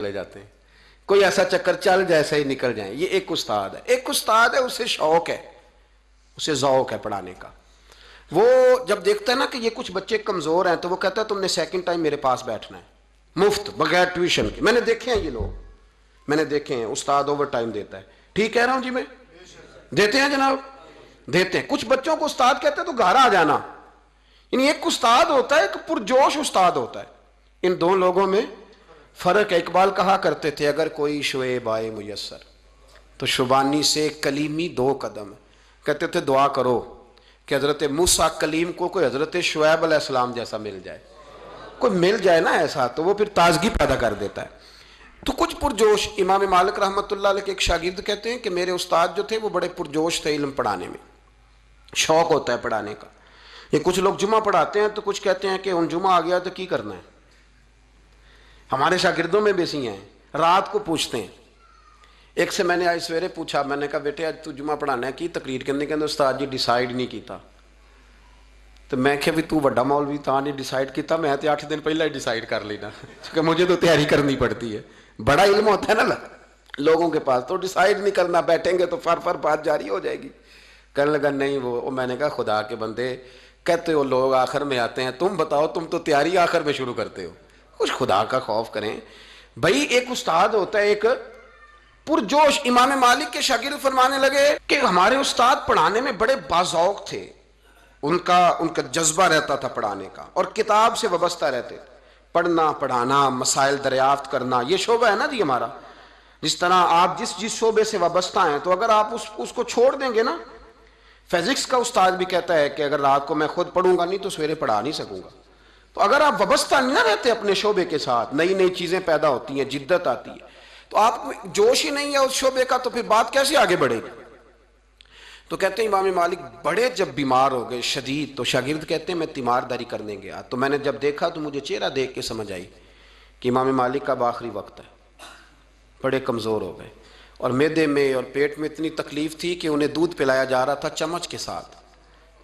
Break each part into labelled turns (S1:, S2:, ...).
S1: چلے جاتے ہیں، کوئی ایسا چکر چل جیسے ہی نکل جائیں. یہ ایک استاد ہے، ایک استاد ہے اسے شوق ہے، اسے ذوق ہے پڑھانے کا. وہ جب دیکھتا ہے نا کہ یہ کچھ بچے کمزور ہیں تو وہ کہتا ہے تم نے سیکنڈ ٹائم میرے پاس بیٹھنا ہے مفت بغیر ٹیوشن کے. میں نے دیکھے ہیں یہ لوگ، میں نے دیکھے ہیں استاد اوور ٹائم دیتا ہے. ٹھیک کہہ رہا ہوں جی میں؟ دیتے ہیں جناب، دیتے ہیں. کچھ بچوں کو استاد کہتے ہیں تو گھر آ جانا. یعنی ایک استاد ہوتا ہے، ایک پرجوش استاد ہوتا ہے. ان دو لوگوں میں فرق ہے. اقبال کہا کرتے تھے اگر کوئی شعیب آئے میسر تو شبانی سے کلیمی 2 قدم. کہتے تھے دعا کرو کہ حضرت موسیٰ کلیم کو کوئی حضرت شعیب علیہ السلام جیسا مل جائے. کوئی مل جائے نا ایسا تو وہ پھر تازگی پیدا کر دیتا ہے. تو کچھ پرجوش. امام مالک رحمۃ اللہ علیہ کے ایک شاگرد کہتے ہیں کہ میرے استاد جو تھے وہ بڑے پرجوش تھے علم پڑھانے میں، شوق ہوتا ہے پڑھانے کا. یہ کچھ لوگ جمعہ پڑھاتے ہیں تو کچھ کہتے ہیں کہ ان جمعہ آ گیا تو کی کرنا ہے. ہمارے شاگردوں میں بھی ایسی ہیں، رات کو پوچھتے ہیں. ایک سے میں نے آج سویرے پوچھا، میں نے کہا بیٹے آج تو جمعہ پڑھانا ہے کی تقریر کرنے کے اندر استاد جی ڈیسائیڈ نہیں کیتا. تو میں کہ بھی تو بڑا مولوی تھا نہیں ڈیسائیڈ کیتا، میں تو 8 دن پہلے ہی ڈیسائیڈ کر لینا کیونکہ مجھے تو تیاری کرنی پڑتی ہے. بڑا علم ہوتا ہے نا لوگوں کے پاس، تو ڈیسائیڈ نہیں کرنا، بیٹھیں گے تو فر بات جاری ہو جائے گی. کہنے لگا نہیں وہ میں نے کہا خدا کے بندے کہتے ہو لوگ آخر میں آتے ہیں، تم بتاؤ تم تو تیاری آخر میں شروع کرتے ہو. کچھ خدا کا خوف کریں بھائی. ایک استاد ہوتا ہے ایک پرجوش. امام مالک کے شاگرد فرمانے لگے کہ ہمارے استاد پڑھانے میں بڑے باذوق تھے، ان کا جذبہ رہتا تھا پڑھانے کا اور کتاب سے وابستہ رہتے تھے. پڑھنا پڑھانا مسائل دریافت کرنا یہ شعبہ ہے نا جی ہمارا. جس طرح آپ جس شعبے سے وابستہ ہیں تو اگر آپ اس کو چھوڑ دیں گے نا. فزکس کا استاد بھی کہتا ہے کہ اگر رات کو میں خود پڑھوں گا نہیں تو سویرے پڑھا نہیں سکوں گا. تو اگر آپ وابستہ نہیں نہ رہتے اپنے شعبے کے ساتھ، نئی نئی چیزیں پیدا ہوتی ہیں، جدت آتی ہے، تو آپ کو جوش ہی نہیں ہے اس شعبے کا تو پھر بات کیسے آگے بڑھے گی. تو کہتے ہیں امام مالک بڑے جب بیمار ہو گئے شدید تو شاگرد کہتے ہیں میں تیمارداری کرنے گیا تو میں نے جب دیکھا تو مجھے چہرہ دیکھ کے سمجھ آئی کہ امام مالک کا اب آخری وقت ہے. بڑے کمزور ہو گئے اور معدے میں اور پیٹ میں اتنی تکلیف تھی کہ انہیں دودھ پلایا جا رہا تھا چمچ کے ساتھ،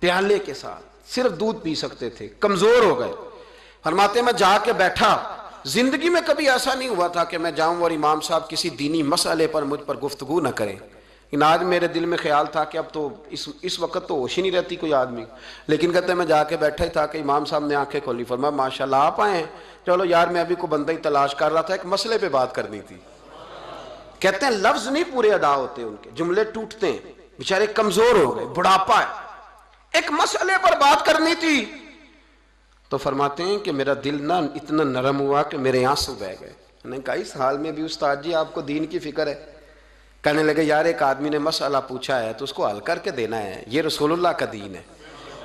S1: پیالے کے ساتھ، صرف دودھ پی سکتے تھے، کمزور ہو گئے. فرماتے میں جا کے بیٹھا. زندگی میں کبھی ایسا نہیں ہوا تھا کہ میں جاؤں اور امام صاحب کسی دینی مسئلے پر مجھ پر گفتگو نہ کریں. آج میرے دل میں خیال تھا کہ اب تو اس وقت تو ہوش ہی نہیں رہتی کوئی آدمی. لیکن کہتے ہیں میں جا کے بیٹھا ہی تھا کہ امام صاحب نے آنکھیں کھولی. فرمایا ماشاءاللہ آپ آئے ہیں، چلو یار میں ابھی کو بندہ ہی تلاش کر رہا تھا، ایک مسئلے پہ بات کرنی تھی. کہتے ہیں لفظ نہیں پورے ادا ہوتے، ان کے جملے ٹوٹتے ہیں، بیچارے کمزور ہو گئے، بڑھاپا ہے، ایک مسئلے پر بات کرنی تھی. تو فرماتے ہیں کہ میرا دل نہ اتنا نرم ہوا کہ میرے آنسو بہہ گئے. میں نے کہا اس حال میں بھی استاد جی آپ کو دین کی فکر ہے. کہنے لگے یار ایک آدمی نے مسئلہ پوچھا ہے تو اس کو حل کر کے دینا ہے، یہ رسول اللہ کا دین ہے.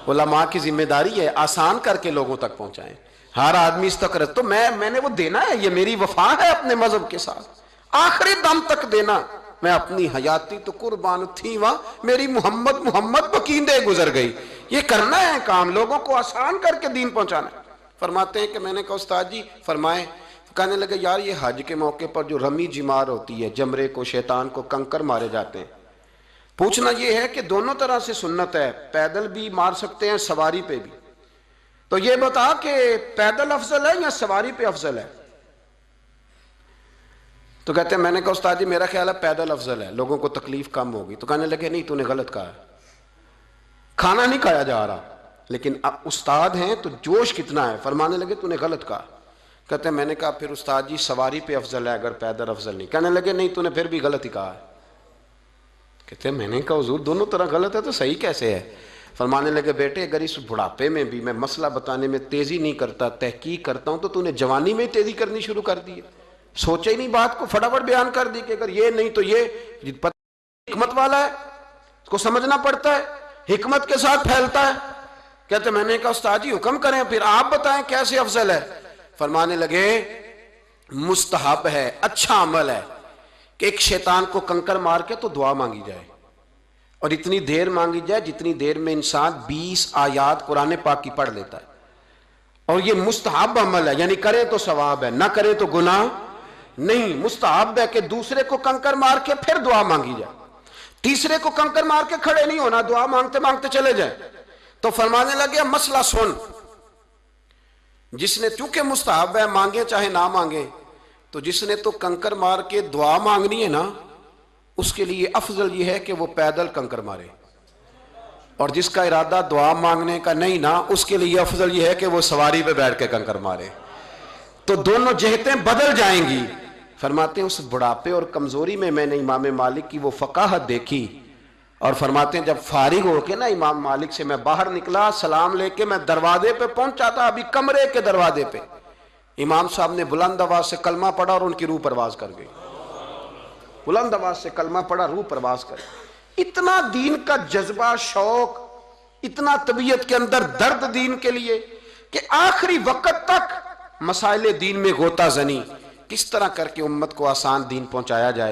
S1: علماء کی ذمہ داری ہے آسان کر کے لوگوں تک پہنچائیں. ہر آدمی استقرت تو میں نے وہ دینا ہے، یہ میری وفا ہے اپنے مذہب کے ساتھ، آخری دم تک دینا. میں اپنی حیاتی تو قربان تھی وہاں میری محمد بکیندے گزر گئی. یہ کرنا ہے کام، لوگوں کو آسان کر کے دین پہنچانا ہے. فرماتے ہیں کہ میں نے کہا استاد جی فرمائیں. کہنے لگے یار یہ حج کے موقع پر جو رمی جمار ہوتی ہے، جمرے کو شیطان کو کنکر مارے جاتے ہیں. پوچھنا یہ ہے کہ دونوں طرح سے سنت ہے، پیدل بھی مار سکتے ہیں سواری پہ بھی. تو یہ بتا کہ پیدل افضل ہے یا سواری پہ افضل ہے؟ تو کہتے ہیں میں نے کہا استاد جی میرا خیال ہے پیدل افضل ہے، لوگوں کو تکلیف کم ہوگی. تو کہنے لگے نہیں تو نے غلط کہا ہے، کھانا نہیں کھایا جا رہا. لیکن استاد ہیں تو جوش کتنا ہے. فرمانے لگے تو نے غلط کہا. کہتے ہیں میں نے کہا پھر استاد جی سواری پہ افضل ہے اگر پیدل افضل نہیں. کہنے لگے نہیں تو نے پھر بھی غلط ہی کہا ہے. کہتے ہیں میں نے کہا حضور دونوں طرح غلط ہے تو صحیح کیسے ہے؟ فرمانے لگے بیٹے اگر اس بڑھاپے میں بھی میں مسئلہ بتانے میں تیزی نہیں کرتا، تحقیق کرتا ہوں، تو نے جوانی میں تیزی کرنی شروع کر دی ہے. سوچا ہی نہیں بات کو، فٹافٹ بیان کر دی کہ اگر یہ نہیں تو یہ. حکمت والا ہے، اس کو سمجھنا پڑتا ہے، حکمت کے ساتھ پھیلتا ہے. کہتے میں نے کہا استاد جی حکم کریں پھر آپ بتائیں کیسے افضل ہے. فرمانے لگے مستحب ہے، اچھا عمل ہے کہ ایک شیطان کو کنکر مار کے تو دعا مانگی جائے اور اتنی دیر مانگی جائے جتنی دیر میں انسان 20 آیات قرآن پاک کی پڑھ لیتا ہے. اور یہ مستحب عمل ہے، یعنی کرے تو ثواب ہے، نہ کرے تو گناہ نہیں. مستحب ہے کہ دوسرے کو کنکر مار کے پھر دعا مانگی جائے، تیسرے کو کنکر مار کے کھڑے نہیں ہونا، دعا مانگتے مانگتے چلے جائیں. تو فرمانے لگے مسئلہ سن، جس نے چونکہ مستحب ہے مانگے چاہے نہ مانگے، تو جس نے تو کنکر مار کے دعا مانگنی ہے نا، اس کے لیے افضل یہ ہے کہ وہ پیدل کنکر مارے، اور جس کا ارادہ دعا مانگنے کا نہیں نا، اس کے لیے افضل یہ ہے کہ وہ سواری پہ بیٹھ کے کنکر مارے۔ تو دونوں جہتیں بدل جائیں گی۔ فرماتے ہیں اس بڑھاپے اور کمزوری میں نے امام مالک کی وہ فقاہت دیکھی، اور فرماتے ہیں جب فارغ ہو کے نا امام مالک سے میں باہر نکلا، سلام لے کے میں دروازے پہ پہنچا تھا، ابھی کمرے کے دروازے پہ امام صاحب نے بلند آواز سے کلمہ پڑھا اور ان کی روح پرواز کر گئی۔ بلند آواز سے کلمہ پڑھا، روح پرواز کر گئی۔ اتنا دین کا جذبہ، شوق، اتنا طبیعت کے اندر درد دین کے لیے کہ آخری وقت تک مسائل دین میں غوطہ زنی، کس طرح کر کے امت کو آسان دین پہنچایا جائے۔